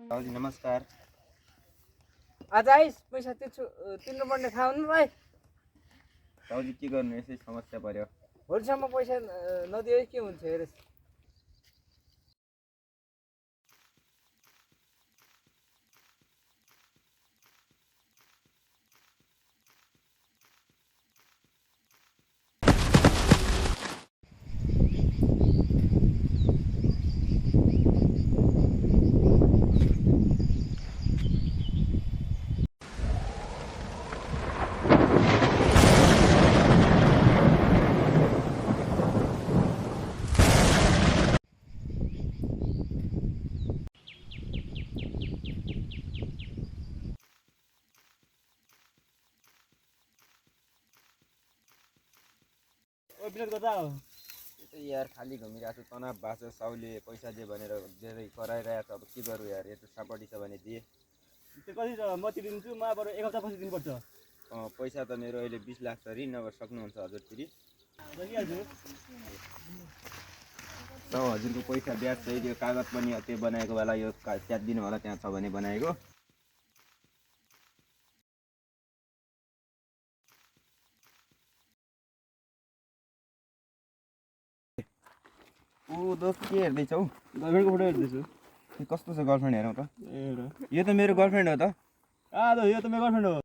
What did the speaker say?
साउजी नमस्कार। आज आइस पैसा तिर्नुपर्ने थाहा हुनुलाई साउजी के गर्नु यसै समस्या पर्यो। भोलिसम्म पैसा नदिए के हुन्छ हेरेस्। यार खाली घुमिरहेको छु, तनाव भएको छ। साउले पैसा दे भनेर धेरै कराइरहेको छ। अब के गरौँ यार, यस्तो सापटी छ भने दिए। त्यो कति छ म तिरिदिन्छु, म बरु एक हप्ता पछि दिनुपर्छ। पैसा त मेरो अहिले 20 लाख छ। ऋण नगर सक्नुहुन्छ हजुर फेरि? हजुरको पैसा ब्याज सहित यो कागज पनि त्यो बनाएको बेला यो च्यातिदिनु होला, त्यहाँ छ भने बनाएको। दोस्त के हेर्दैछौ? गर्लफ्रेन्डको फोटो हेर्दैछु। कस्तो छ गर्लफ्रेन्ड हेरौँ त। यो त मेरो गर्लफ्रेन्ड हो त। यो त मेरो गर्लफ्रेन्ड हो।